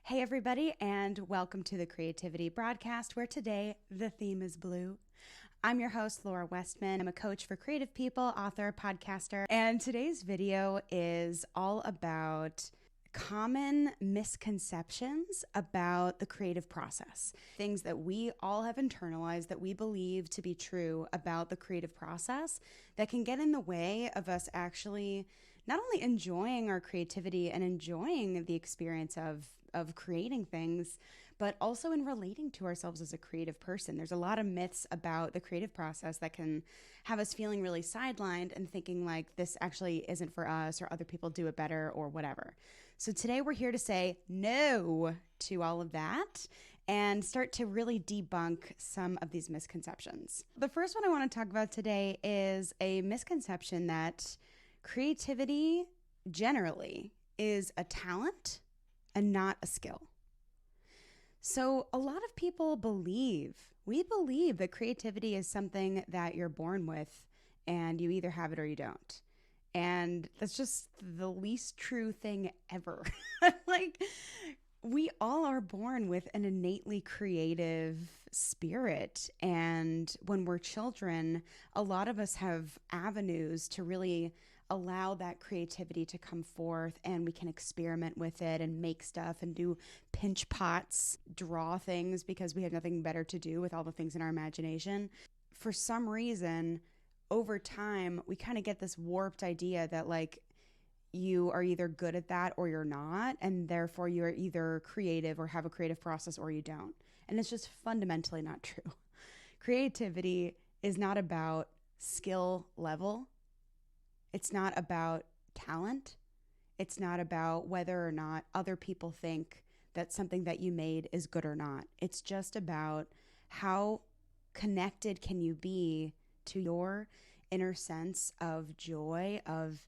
Hey, everybody, and welcome to the Creativity Broadcast, where today the theme is blue. I'm your host, Laura Westman. I'm a coach for creative people, author, podcaster, and today's video is all about common misconceptions about the creative process. Things that we all have internalized that we believe to be true about the creative process that can get in the way of us actually not only enjoying our creativity and enjoying the experience of creating things, but also in relating to ourselves as a creative person. There's a lot of myths about the creative process that can have us feeling really sidelined and thinking like this actually isn't for us or other people do it better or whatever. So today we're here to say no to all of that and start to really debunk some of these misconceptions. The first one I want to talk about today is a misconception that creativity generally is a talent and not a skill. So a lot of people we believe that creativity is something that you're born with and you either have it or you don't. And that's just the least true thing ever. Like, we all are born with an innately creative spirit. And when we're children, a lot of us have avenues to really allow that creativity to come forth, and we can experiment with it and make stuff and do pinch pots, draw things because we have nothing better to do with all the things in our imagination. For some reason, over time, we kind of get this warped idea that like you are either good at that or you're not, and therefore you're either creative or have a creative process or you don't. And it's just fundamentally not true. Creativity is not about skill level. It's not about talent. It's not about whether or not other people think that something that you made is good or not. It's just about how connected can you be to your inner sense of joy, of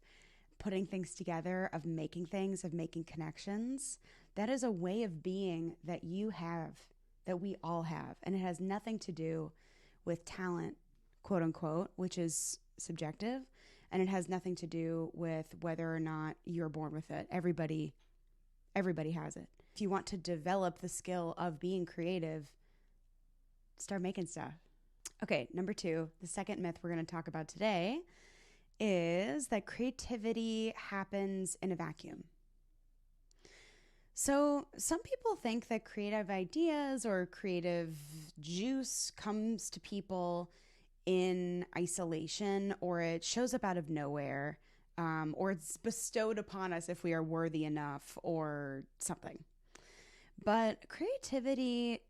putting things together, of making things, of making connections. That is a way of being that you have, that we all have. And it has nothing to do with talent, quote unquote, which is subjective. And it has nothing to do with whether or not you're born with it. Everybody has it. If you want to develop the skill of being creative, start making stuff. Okay, number 2, the second myth we're going to talk about today is that creativity happens in a vacuum. So some people think that creative ideas or creative juice comes to people in isolation, or it shows up out of nowhere, or it's bestowed upon us if we are worthy enough or something. But creativity,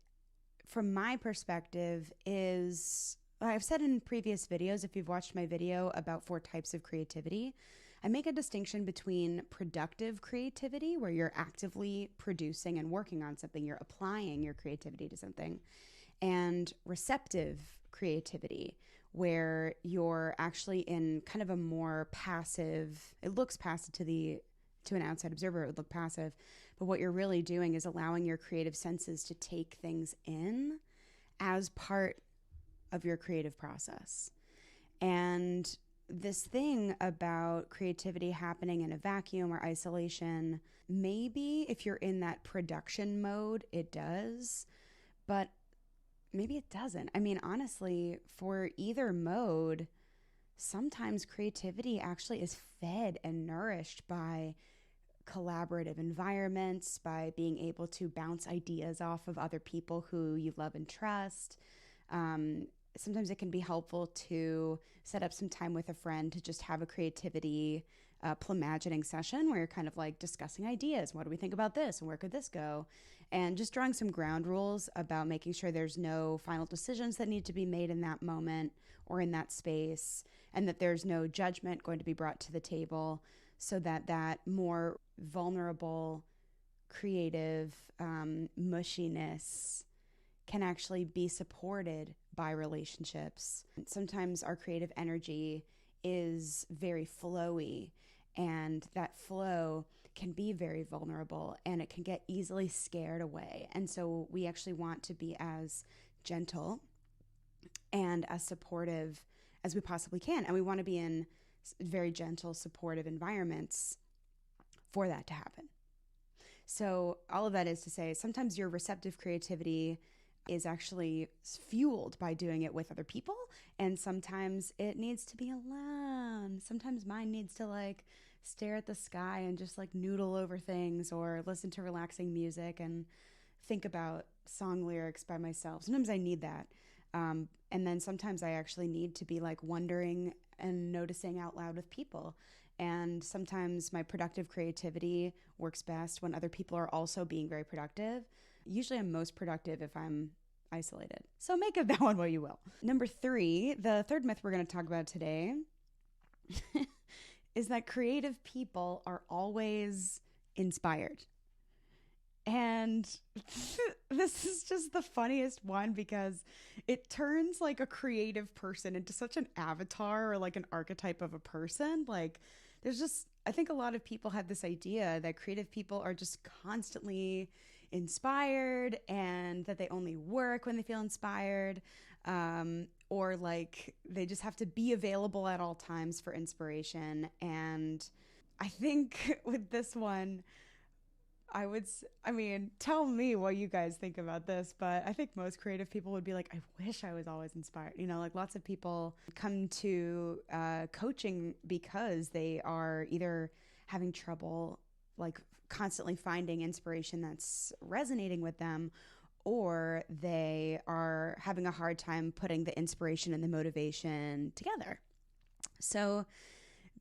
from my perspective, is, I've said in previous videos, if you've watched my video about 4 types of creativity, I make a distinction between productive creativity, where you're actively producing and working on something, you're applying your creativity to something, and receptive creativity, where you're actually in kind of a more passive, it looks passive to an outside observer, it would look passive, but what you're really doing is allowing your creative senses to take things in as part of your creative process. And this thing about creativity happening in a vacuum or isolation, maybe if you're in that production mode, it does, but maybe it doesn't. I mean, honestly, for either mode, sometimes creativity actually is fed and nourished by collaborative environments, by being able to bounce ideas off of other people who you love and trust. Sometimes it can be helpful to set up some time with a friend to just have a creativity plaimagining session where you're kind of like discussing ideas. What do we think about this? And where could this go? And just drawing some ground rules about making sure there's no final decisions that need to be made in that moment or in that space, and that there's no judgment going to be brought to the table, so that that more vulnerable, creative mushiness can actually be supported by relationships. Sometimes our creative energy is very flowy, and that flow can be very vulnerable and it can get easily scared away. And so we actually want to be as gentle and as supportive as we possibly can. And we want to be in very gentle, supportive environments for that to happen. So all of that is to say, sometimes your receptive creativity is actually fueled by doing it with other people. And sometimes it needs to be alone. Sometimes mine needs to like stare at the sky and just like noodle over things or listen to relaxing music and think about song lyrics by myself. Sometimes I need that. And then sometimes I actually need to be like wondering and noticing out loud with people. And sometimes my productive creativity works best when other people are also being very productive. Usually I'm most productive if I'm isolated. So make of that one what you will. Number 3, the third myth we're going to talk about today is that creative people are always inspired. And this is just the funniest one because it turns like a creative person into such an avatar or like an archetype of a person. Like there's just, I think a lot of people have this idea that creative people are just constantly inspired and that they only work when they feel inspired, or like they just have to be available at all times for inspiration. And I think with this one, tell me what you guys think about this, but I think most creative people would be like, I wish I was always inspired. You know, like lots of people come to coaching because they are either having trouble, like constantly finding inspiration that's resonating with them, or they are having a hard time putting the inspiration and the motivation together. So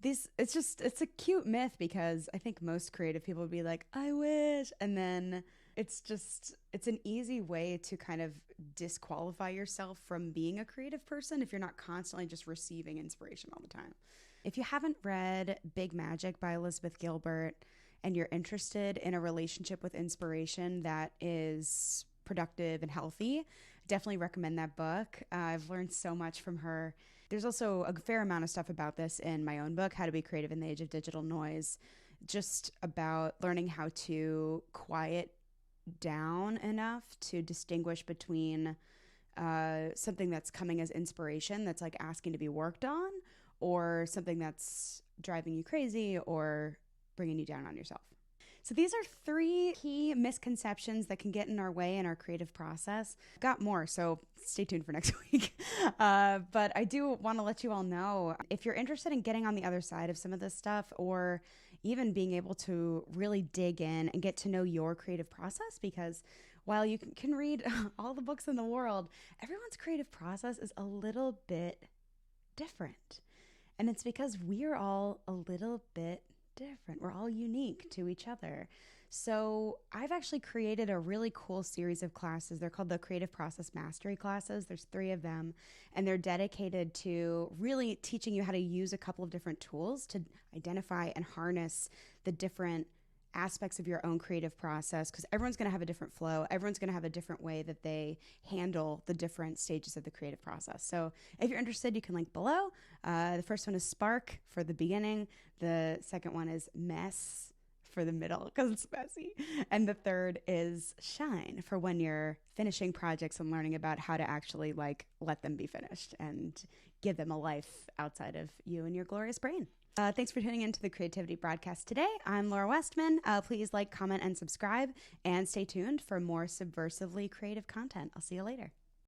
it's a cute myth because I think most creative people would be like, I wish. And then it's an easy way to kind of disqualify yourself from being a creative person if you're not constantly just receiving inspiration all the time. If you haven't read Big Magic by Elizabeth Gilbert and you're interested in a relationship with inspiration that is productive and healthy, definitely recommend that book. I've learned so much from her. There's also a fair amount of stuff about this in my own book, How to Be Creative in the Age of Digital Noise, just about learning how to quiet down enough to distinguish between something that's coming as inspiration that's like asking to be worked on, or something that's driving you crazy or bringing you down on yourself. So these are 3 key misconceptions that can get in our way in our creative process. Got more, so stay tuned for next week. But I do want to let you all know, if you're interested in getting on the other side of some of this stuff, or even being able to really dig in and get to know your creative process, because while you can read all the books in the world, everyone's creative process is a little bit different. And it's because we're all a little bit different. We're all unique to each other. So I've actually created a really cool series of classes. They're called the Creative Process Mastery classes. There's 3 of them, and they're dedicated to really teaching you how to use a couple of different tools to identify and harness the different aspects of your own creative process, because everyone's going to have a different flow. Everyone's going to have a different way that they handle the different stages of the creative process. So if you're interested, you can link below. The first one is Spark for the beginning. The second one is Mess for the middle because it's messy. And the third is Shine for when you're finishing projects and learning about how to actually like let them be finished and give them a life outside of you and your glorious brain. Thanks for tuning into the Creativity Broadcast today. I'm Laura Westman. Please like, comment, and subscribe, and stay tuned for more subversively creative content. I'll see you later.